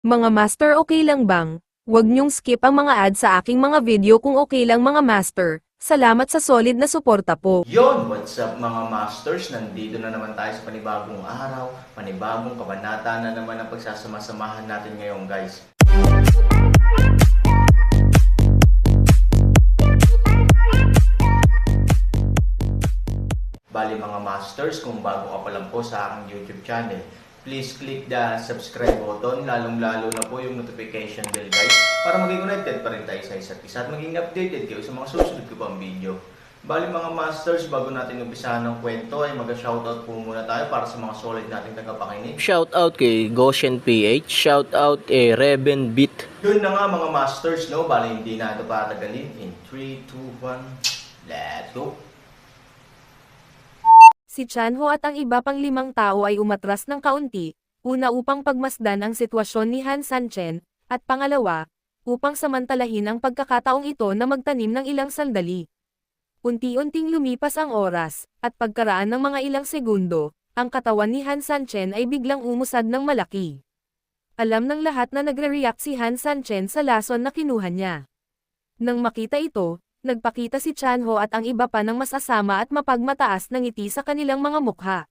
Mga master, okay lang bang? Huwag niyong skip ang mga ads sa aking mga video kung okay lang mga master. Salamat sa solid na suporta po. Yon, what's up mga masters? Nandito na naman tayo sa panibagong araw, panibagong kabanata na naman ang pagsasama-samahan natin ngayon guys. Bali mga masters, kung bago ka pa lang po sa aking YouTube channel, please click the subscribe button, lalong-lalo na po yung notification bell guys, para maging connected pa rin tayo sa isa't isa at maging updated kayo sa mga susunod ko pang video. Bali mga masters, bago natin umpisahan ng kwento ay mag-shoutout po muna tayo para sa mga solid nating tagapakinig. Shoutout kay Goshen PH, shoutout kay Reben Beat. Yun na nga mga masters, no? Bali hindi na ito patagalin. In 3, 2, 1, let's go! Si Chanho at ang iba pang 5 tao ay umatras ng kaunti, una upang pagmasdan ang sitwasyon ni Han Sanchen, at pangalawa, upang samantalahin ang pagkakataong ito na magtanim ng ilang sandali. Unti-unting lumipas ang oras, at pagkaraan ng mga ilang segundo, ang katawan ni Han Sanchen ay biglang umusad ng malaki. Alam ng lahat na nagre-react si Han Sanchen sa lason na kinuha niya. Nang makita ito, nagpakita si Chanho at ang iba pa ng masasama at mapagmataas na ngiti sa kanilang mga mukha.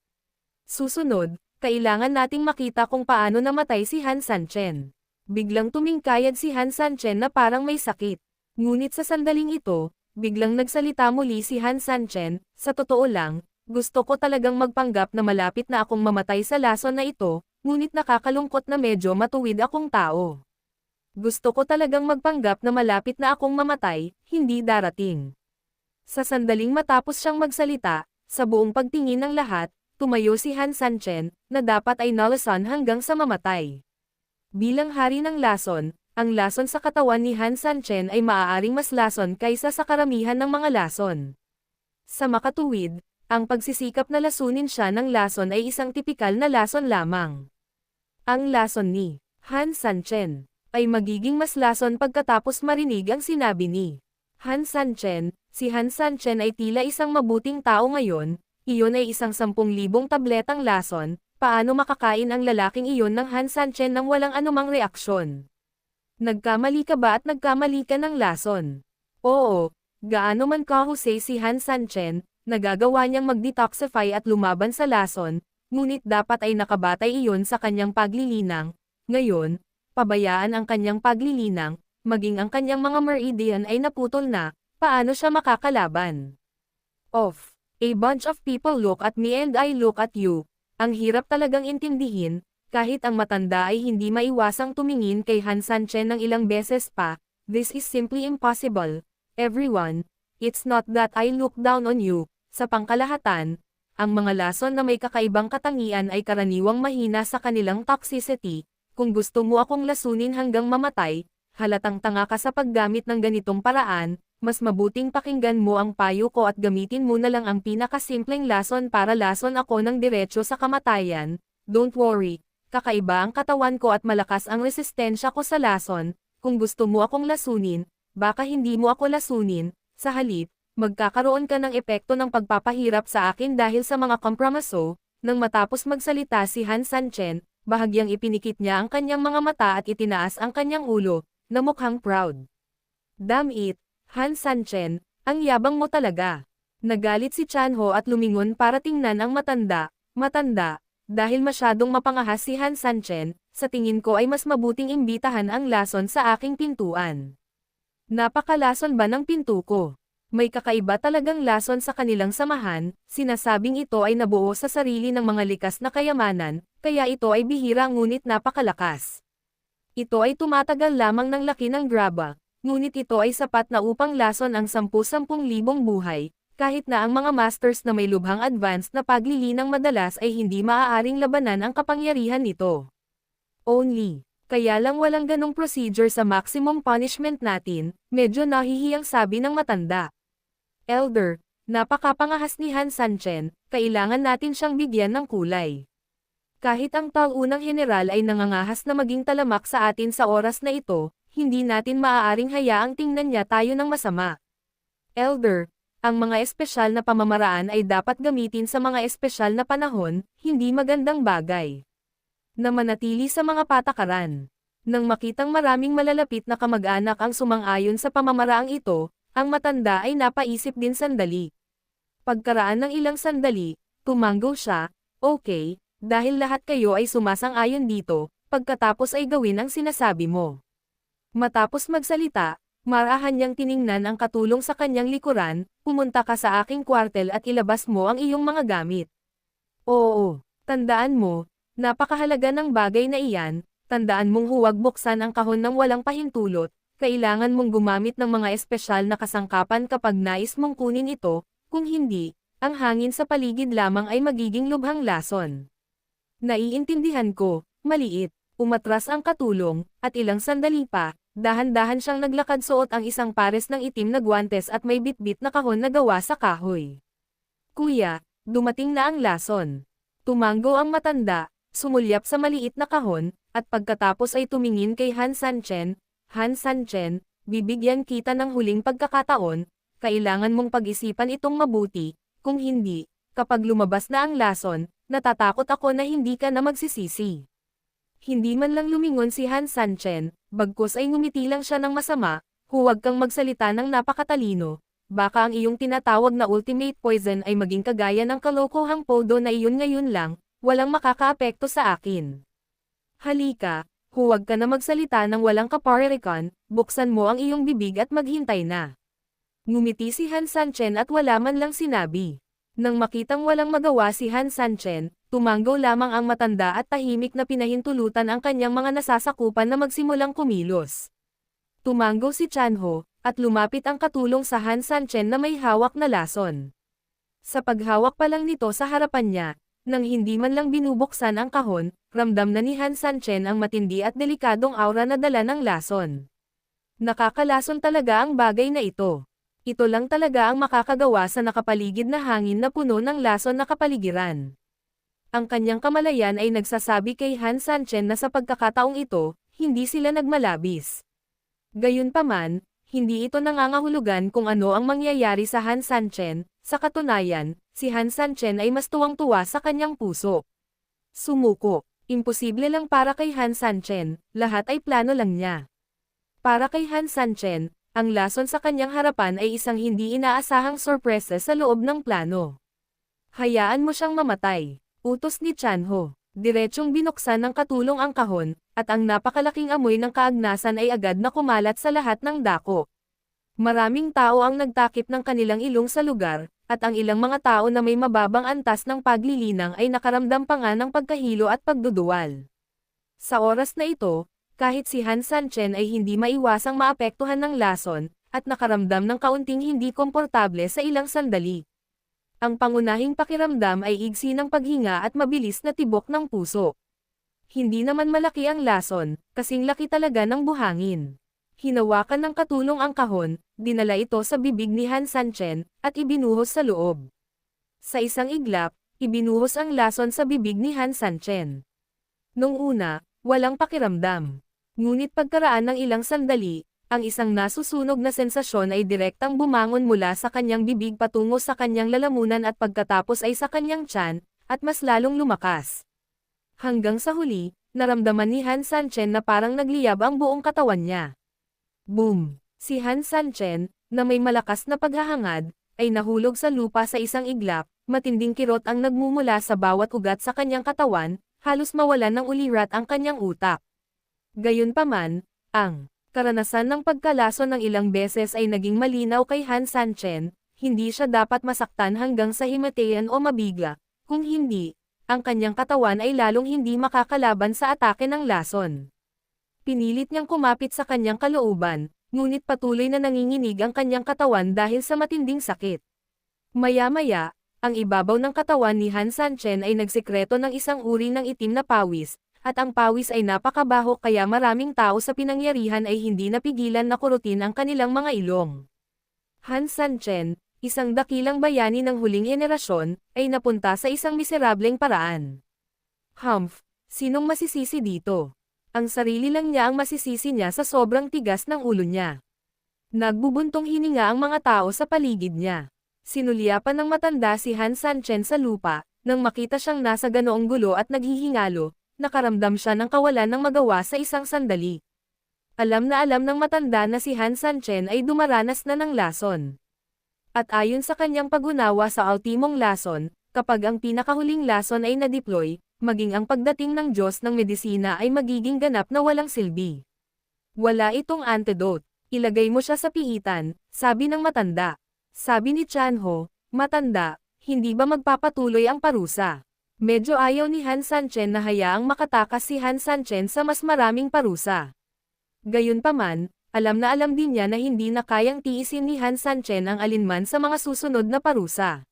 Susunod, kailangan nating makita kung paano namatay si Han Sanchen. Biglang tumingkayad si Han Sanchen na parang may sakit. Ngunit sa sandaling ito, biglang nagsalita muli si Han Sanchen, sa totoo lang, gusto ko talagang magpanggap na malapit na akong mamatay sa lason na ito, ngunit nakakalungkot na medyo matuwid akong tao. Gusto ko talagang magpanggap na malapit na akong mamatay, hindi darating. Sa sandaling matapos siyang magsalita, sa buong pagtingin ng lahat, tumayo si Han Sanchen, na dapat ay nalason hanggang sa mamatay. Bilang hari ng lason, ang lason sa katawan ni Han Sanchen ay maaaring mas lason kaysa sa karamihan ng mga lason. Sa makatuwid, ang pagsisikap na lasunin siya ng lason ay isang tipikal na lason lamang. Ang lason ni Han Sanchen ay magiging mas lason pagkatapos marinig ang sinabi ni Han Sanchen. Si Han Sanchen ay tila isang mabuting tao ngayon, iyon ay isang 10,000 tabletang lason. Paano makakain ang lalaking iyon ng Han Sanchen nang walang anumang reaksyon? Nagkamali ka ba at nagkamali ka ng lason? Oo, gaano man kahusay si Han Sanchen, nagagawa niyang mag-detoxify at lumaban sa lason, ngunit dapat ay nakabatay iyon sa kanyang paglilinang. Ngayon, pabayaan ang kanyang paglilinang, maging ang kanyang mga meridian ay naputol na, paano siya makakalaban? Off. A bunch of people look at me and I look at you. Ang hirap talagang intindihin. Kahit ang matanda ay hindi maiwasang tumingin kay Han Sanchen ng ilang beses pa, this is simply impossible. Everyone, it's not that I look down on you. Sa pangkalahatan, ang mga lason na may kakaibang katangian ay karaniwang mahina sa kanilang toxicity. Kung gusto mo akong lasunin hanggang mamatay, halatang tanga ka sa paggamit ng ganitong paraan, mas mabuting pakinggan mo ang payo ko at gamitin mo na lang ang pinakasimpleng lason para lason ako ng diretso sa kamatayan. Don't worry. Kakaiba ang katawan ko at malakas ang resistensya ko sa lason. Kung gusto mo akong lasunin, baka hindi mo ako lasunin. Sa halip, magkakaroon ka ng epekto ng pagpapahirap sa akin dahil sa mga kompromiso. Nang matapos magsalita si Han Sanchen, bahagyang ipinikit niya ang kanyang mga mata at itinaas ang kanyang ulo, na mukhang proud. Damn it, Han Sanchen, ang yabang mo talaga. Nagalit si Chanho at lumingon para tingnan ang matanda. Dahil masyadong mapangahas si Han Sanchen, sa tingin ko ay mas mabuting imbitahan ang lason sa aking pintuan. Napakalason ba ng pinto ko? May kakaiba talagang lason sa kanilang samahan, sinasabing ito ay nabuo sa sarili ng mga likas na kayamanan, kaya ito ay bihira ngunit napakalakas. Ito ay tumatagal lamang ng laki ng graba, ngunit ito ay sapat na upang lason ang 10,000 buhay. Kahit na ang mga masters na may lubhang advanced na paglilinang madalas ay hindi maaaring labanan ang kapangyarihan nito. Only. Kaya lang walang ganong procedure sa maximum punishment natin, medyo nahihiyang sabi ng matanda. Elder, napakapangahas ni Han Sanchen, kailangan natin siyang bigyan ng kulay. Kahit ang taunang general ay nangangahas na maging talamak sa atin sa oras na ito, hindi natin maaaring hayaang tingnan niya tayo ng masama. Elder, ang mga espesyal na pamamaraan ay dapat gamitin sa mga espesyal na panahon, hindi magandang bagay. Na manatili sa mga patakaran. Nang makitang maraming malalapit na kamag-anak ang sumang-ayon sa pamamaraang ito, ang matanda ay napaisip din sandali. Pagkaraan ng ilang sandali, tumanggo siya, "Okay, dahil lahat kayo ay sumasang-ayon dito, pagkatapos ay gawin ang sinasabi mo." Matapos magsalita, marahan niyang tiningnan ang katulong sa kanyang likuran, "Pumunta ka sa aking kwartel at ilabas mo ang iyong mga gamit." Oo, tandaan mo, napakahalaga ng bagay na iyan, tandaan mong huwag buksan ang kahon ng walang pahintulot, kailangan mong gumamit ng mga espesyal na kasangkapan kapag nais mong kunin ito, kung hindi, ang hangin sa paligid lamang ay magiging lubhang lason. Naiintindihan ko, maliit, umatras ang katulong, at ilang sandali pa, dahan-dahan siyang naglakad suot ang isang pares ng itim na guwantes at may bitbit na kahon na gawa sa kahoy. "Kuya, dumating na ang lason." Tumanggo ang matanda, sumulyap sa maliit na kahon, at pagkatapos ay tumingin kay Han Sanchen, "Han Sanchen, bibigyan kita ng huling pagkakataon, kailangan mong pag-isipan itong mabuti, kung hindi, kapag lumabas na ang lason, natatakot ako na hindi ka na magsisisi." Hindi man lang lumingon si Han Sanchen, bagkus ay ngumiti lang siya ng masama, "Huwag kang magsalita ng napakatalino, baka ang iyong tinatawag na ultimate poison ay maging kagaya ng kalokohang podo na iyon ngayon lang, walang makakaapekto sa akin. Halika, huwag ka na magsalita ng walang kaparirikan, buksan mo ang iyong bibig at maghintay na." Ngumiti si Han Sanchen at wala man lang sinabi. Nang makitang walang magawa si Han Sanchen, tumanggo lamang ang matanda at tahimik na pinahintulutan ang kanyang mga nasasakupan na magsimulang kumilos. Tumanggo si Chanho, at lumapit ang katulong sa Han Sanchen na may hawak na lason. Sa paghawak pa lang nito sa harapan niya, nang hindi man lang binubuksan ang kahon, ramdam na ni Han Sanchen ang matindi at delikadong aura na dala ng lason. Nakakalason talaga ang bagay na ito. Ito lang talaga ang makakagawa sa nakapaligid na hangin na puno ng lason na kapaligiran. Ang kanyang kamalayan ay nagsasabi kay Han Sanchen na sa pagkakataong ito, hindi sila nagmalabis. Gayunpaman, hindi ito nangangahulugan kung ano ang mangyayari sa Han Sanchen, sa katunayan, si Han Sanchen ay mas tuwang-tuwa sa kanyang puso. Sumuko, imposible lang para kay Han Sanchen, lahat ay plano lang niya. Para kay Han Sanchen, ang lason sa kanyang harapan ay isang hindi inaasahang sorpresa sa loob ng plano. "Hayaan mo siyang mamatay," utos ni Chanho. Diretsyong binuksan ng katulong ang kahon, at ang napakalaking amoy ng kaagnasan ay agad na kumalat sa lahat ng dako. Maraming tao ang nagtakip ng kanilang ilong sa lugar, at ang ilang mga tao na may mababang antas ng paglilinang ay nakaramdam pa nga ng pagkahilo at pagduduwal. Sa oras na ito, kahit si Han Sanchen ay hindi maiwasang maapektuhan ng lason, at nakaramdam ng kaunting hindi komportable sa ilang sandali. Ang pangunahing pakiramdam ay igsi ng paghinga at mabilis na tibok ng puso. Hindi naman malaki ang lason, kasing laki talaga ng buhangin. Hinawakan ng katulong ang kahon, dinala ito sa bibig ni Han Sanchen, at ibinuhos sa loob. Sa isang iglap, ibinuhos ang lason sa bibig ni Han Sanchen. Nung una, walang pakiramdam. Ngunit pagkaraan ng ilang sandali, ang isang nasusunog na sensasyon ay direktang bumangon mula sa kanyang bibig patungo sa kanyang lalamunan at pagkatapos ay sa kanyang tiyan, at mas lalong lumakas. Hanggang sa huli, naramdaman ni Han Sanchen na parang nagliyab ang buong katawan niya. Boom! Si Han Sanchen, na may malakas na paghahangad, ay nahulog sa lupa sa isang iglap, matinding kirot ang nagmumula sa bawat ugat sa kanyang katawan, halos mawalan ng ulirat ang kanyang utak. Gayunpaman, ang karanasan ng pagkalason ng ilang beses ay naging malinaw kay Han Sanchen, hindi siya dapat masaktan hanggang sa himatayan o mabigla, kung hindi, ang kanyang katawan ay lalong hindi makakalaban sa atake ng lason. Pinilit niyang kumapit sa kanyang kalooban, ngunit patuloy na nanginginig ang kanyang katawan dahil sa matinding sakit. Maya-maya, ang ibabaw ng katawan ni Han Sanchen ay nagsikreto ng isang uri ng itim na pawis, at ang pawis ay napakabaho kaya maraming tao sa pinangyarihan ay hindi napigilan na kurutin ang kanilang mga ilong. Han Sanchen, isang dakilang bayani ng huling henerasyon, ay napunta sa isang miserableng paraan. Humph, sinong masisisi dito? Ang sarili lang niya ang masisisi niya sa sobrang tigas ng ulo niya. Nagbubuntong hininga ang mga tao sa paligid niya. Sinulyapan ng matanda si Han Sanchen sa lupa, nang makita siyang nasa ganoong gulo at naghihingalo. nakaramdam siya ng kawalan ng magawa sa isang sandali. Alam ng matanda na si Han Sanchen ay dumaranas na ng lason. At ayon sa kanyang pag-unawa sa ultimong lason, kapag ang pinakahuling lason ay na-deploy, maging ang pagdating ng Diyos ng medisina ay magiging ganap na walang silbi. Wala itong antidote. Ilagay mo siya sa piitan, sabi ng matanda. Sabi ni Chanho, matanda, hindi ba magpapatuloy ang parusa? Medyo ayaw ni Han Sanchen na hayaang makatakas si Han Sanchen sa mas maraming parusa. Gayunpaman, alam din niya na hindi na kayang tiisin ni Han Sanchen ang alinman sa mga susunod na parusa.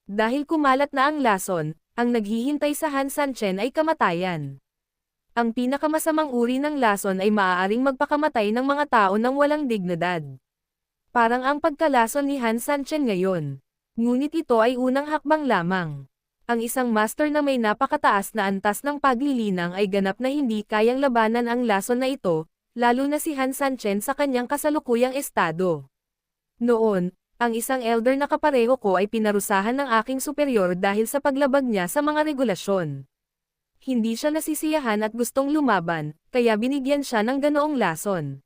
Dahil kumalat na ang lason, ang naghihintay sa Han Sanchen ay kamatayan. Ang pinakamasamang uri ng lason ay maaaring magpakamatay ng mga tao ng walang dignidad. Parang ang pagkalason ni Han Sanchen ngayon. Ngunit ito ay unang hakbang lamang. Ang isang master na may napakataas na antas ng paglilinang ay ganap na hindi kayang labanan ang lason na ito, lalo na si Han Sanchen sa kanyang kasalukuyang estado. Noon, ang isang elder na kapareho ko ay pinarusahan ng aking superior dahil sa paglabag niya sa mga regulasyon. Hindi siya nasisiyahan at gustong lumaban, kaya binigyan siya ng ganoong lason.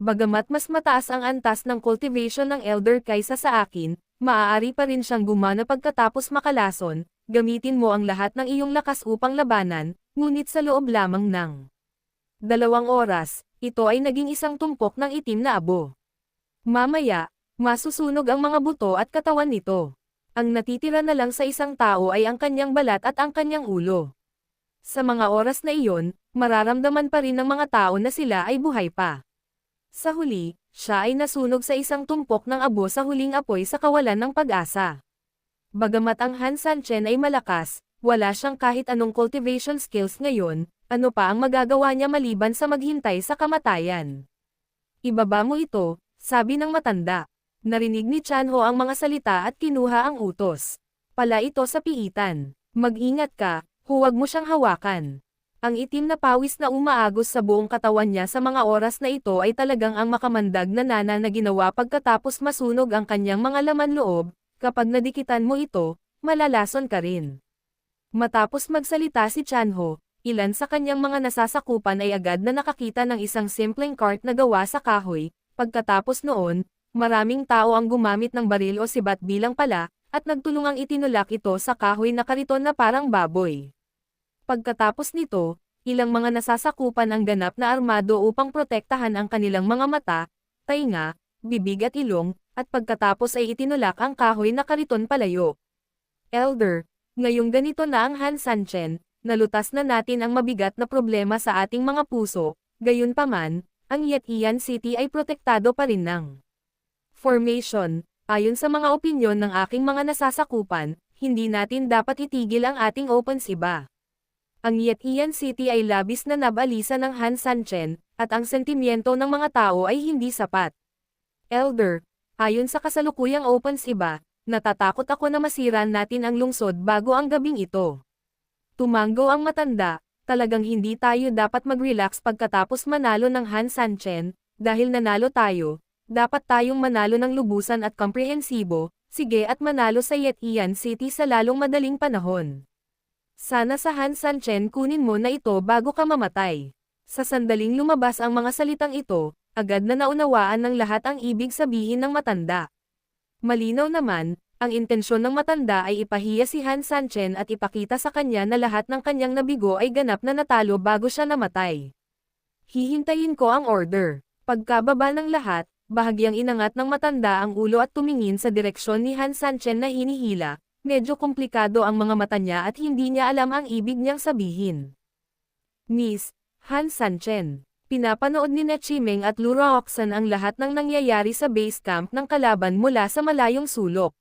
Bagamat mas mataas ang antas ng cultivation ng elder kaysa sa akin, maaari pa rin siyang gumana pagkatapos makalason, gamitin mo ang lahat ng iyong lakas upang labanan, ngunit sa loob lamang ng 2 oras, ito ay naging isang tumpok ng itim na abo. Mamaya, masusunog ang mga buto at katawan nito. Ang natitira na lang sa isang tao ay ang kanyang balat at ang kanyang ulo. Sa mga oras na iyon, mararamdaman pa rin ng mga tao na sila ay buhay pa. Sa huli, siya ay nasunog sa isang tumpok ng abo sa huling apoy sa kawalan ng pag-asa. Bagamat ang Han Sanchen ay malakas, wala siyang kahit anong cultivation skills ngayon, ano pa ang magagawa niya maliban sa maghintay sa kamatayan. Ibaba mo ito, sabi ng matanda. Narinig ni Chanho ang mga salita at kinuha ang utos. Pala ito sa piitan. Mag-ingat ka. Huwag mo siyang hawakan. Ang itim na pawis na umaagos sa buong katawan niya sa mga oras na ito ay talagang ang makamandag na nana na ginawa pagkatapos masunog ang kanyang mga laman loob, kapag nadikitan mo ito, malalason ka rin. Matapos magsalita si Chanho, ilan sa kanyang mga nasasakupan ay agad na nakakita ng isang simpleng cart na gawa sa kahoy, pagkatapos noon, maraming tao ang gumamit ng baril o sibat bilang pala, at nagtulungang itinulak ito sa kahoy na kariton na parang baboy. Pagkatapos nito, ilang mga nasasakupan ang ganap na armado upang protektahan ang kanilang mga mata, tainga, bibig at ilong, at pagkatapos ay itinulak ang kahoy na kariton palayo. Elder, ngayong ganito na ang Han Sanchen, nalutas na natin ang mabigat na problema sa ating mga puso, gayunpaman, ang Yetian City ay protektado pa rin ng formation. Ayon sa mga opinyon ng aking mga nasasakupan, hindi natin dapat itigil ang ating opensiba. Ang Yetian City ay labis na nabalisa ng Han Sanchen, at ang sentimiento ng mga tao ay hindi sapat. Elder, ayon sa kasalukuyang opensiba, natatakot ako na masira natin ang lungsod bago ang gabing ito. Tumango ang matanda, talagang hindi tayo dapat mag-relax pagkatapos manalo ng Han Sanchen, dahil nanalo tayo. Dapat tayong manalo ng lubusan at komprehensibo, sige at manalo sa Yetian City sa lalong madaling panahon. Sana sa Han Sanchen kunin mo na ito bago ka mamatay. Sa sandaling lumabas ang mga salitang ito, agad na naunawaan ng lahat ang ibig sabihin ng matanda. Malinaw naman, ang intensyon ng matanda ay ipahiya si Han Sanchen at ipakita sa kanya na lahat ng kanyang nabigo ay ganap na natalo bago siya namatay. Hihintayin ko ang order. Pagkababa ng lahat, bahagyang inangat ng matanda ang ulo at tumingin sa direksyon ni Han Sanchen na hinihila. Medyo komplikado ang mga mata niya at hindi niya alam ang ibig niyang sabihin. Miss, Han Sanchen. Pinapanood ni Chimeng at Lu Roxan ang lahat ng nangyayari sa base camp ng kalaban mula sa malayong sulok.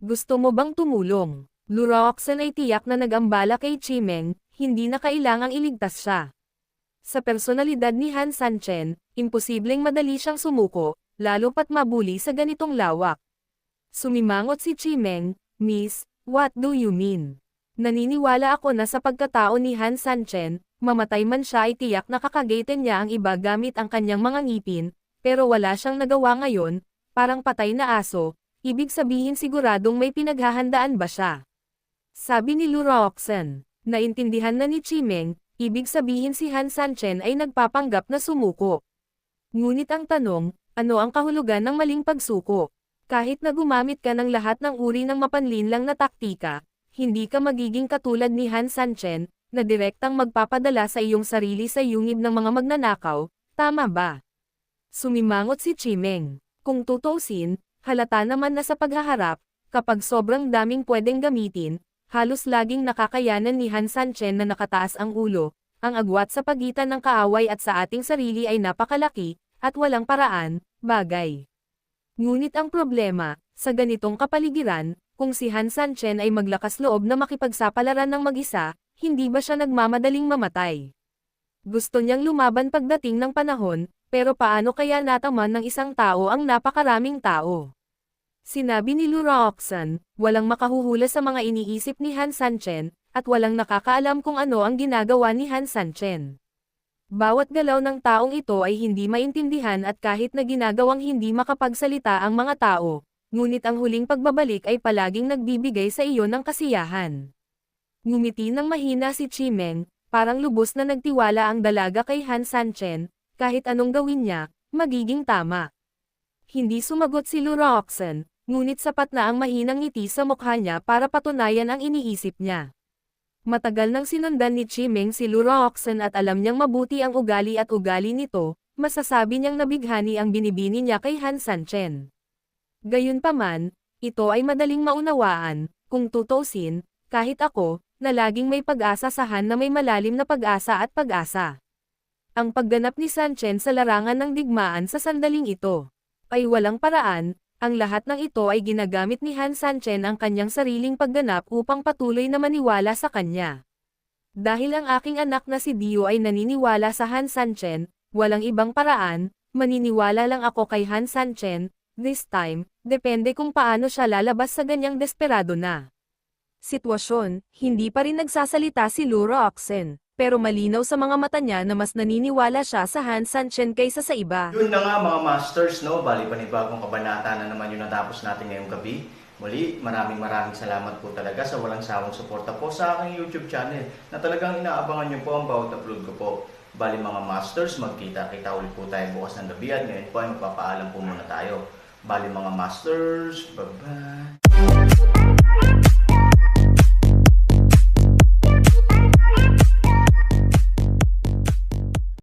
Gusto mo bang tumulong? Lu Roxan ay tiyak na nag-ambala kay Chimeng, hindi na kailangang iligtas siya. Sa personalidad ni Han Sanchen, imposibleng madali siyang sumuko, lalo pat mabuli sa ganitong lawak. Sumimangot si Chimeng. Miss, what do you mean? Naniniwala ako na sa pagkatao ni Han Sanchen, mamatay man siya ay tiyak na kakagatin niya ang iba gamit ang kanyang mga ngipin, pero wala siyang nagawa ngayon, parang patay na aso, ibig sabihin siguradong may pinaghahandaan ba siya? Sabi ni Lu Roxan. Naintindihan na ni Chimeng, ibig sabihin si Han Sanchen ay nagpapanggap na sumuko. Ngunit ang tanong, ano ang kahulugan ng maling pagsuko? Kahit na gumamit ka ng lahat ng uri ng mapanlinlang na taktika, hindi ka magiging katulad ni Han Sanchen, na direktang magpapadala sa iyong sarili sa yungib ng mga magnanakaw, tama ba? Sumimangot si Chimeng. Kung tutuusin, halata naman na sa paghaharap, kapag sobrang daming pwedeng gamitin, halos laging nakakayanan ni Han Sanchen na nakataas ang ulo, ang agwat sa pagitan ng kaaway at sa ating sarili ay napakalaki, at walang paraan, bagay. Ngunit ang problema, sa ganitong kapaligiran, kung si Han Sanchen ay maglakas loob na makipagsapalaran ng mag-isa, hindi ba siya nagmamadaling mamatay? Gusto niyang lumaban pagdating ng panahon, pero paano kaya nataman ng isang tao ang napakaraming tao? Sinabi ni Lura Oxen, walang makahuhula sa mga iniisip ni Han Sanchen, at walang nakakaalam kung ano ang ginagawa ni Han Sanchen. Bawat galaw ng taong ito ay hindi maintindihan at kahit na ginagawang hindi makapagsalita ang mga tao, ngunit ang huling pagbabalik ay palaging nagbibigay sa iyo ng kasiyahan. Ngumiti ng mahina si Chimeng, parang lubos na nagtiwala ang dalaga kay Han Sanchen, kahit anong gawin niya, magiging tama. Hindi sumagot si Lura Oxen, ngunit sapat na ang mahinang ngiti sa mukha niya para patunayan ang iniisip niya. Matagal nang sinundan ni Chimeng si Lura Oxen at alam niyang mabuti ang ugali at ugali nito, masasabi niyang nabighani ang binibini niya kay Han Sanchen. Gayunpaman, ito ay madaling maunawaan, kung tutuusin, kahit ako, na laging may pag-asa sa Han na may malalim na pag-asa at pag-asa. Ang pagganap ni Sanchen sa larangan ng digmaan sa sandaling ito ay walang paraan, ang lahat ng ito ay ginagamit ni Han Sanchen ang kanyang sariling pagganap upang patuloy na maniwala sa kanya. Dahil ang aking anak na si Dio ay naniniwala sa Han Sanchen, walang ibang paraan, maniniwala lang ako kay Han Sanchen, this time, depende kung paano siya lalabas sa ganyang desperado na sitwasyon. Hindi pa rin nagsasalita si Lura Oxen, pero malinaw sa mga mata niya na mas naniniwala siya sa Han Sanchen kaysa sa iba. Yun na nga mga masters, no? Bali panibagong kabanata na naman yung natapos natin ngayong gabi. Muli, maraming salamat po talaga sa walang sawang suporta po sa aking YouTube channel na talagang inaabangan niyo po ang bawat upload ko po. Bali mga masters, magkita-kita ulit po tayo bukas ng gabi at ngayon po ay magpapaalam po muna tayo. Bali mga masters, bye-bye!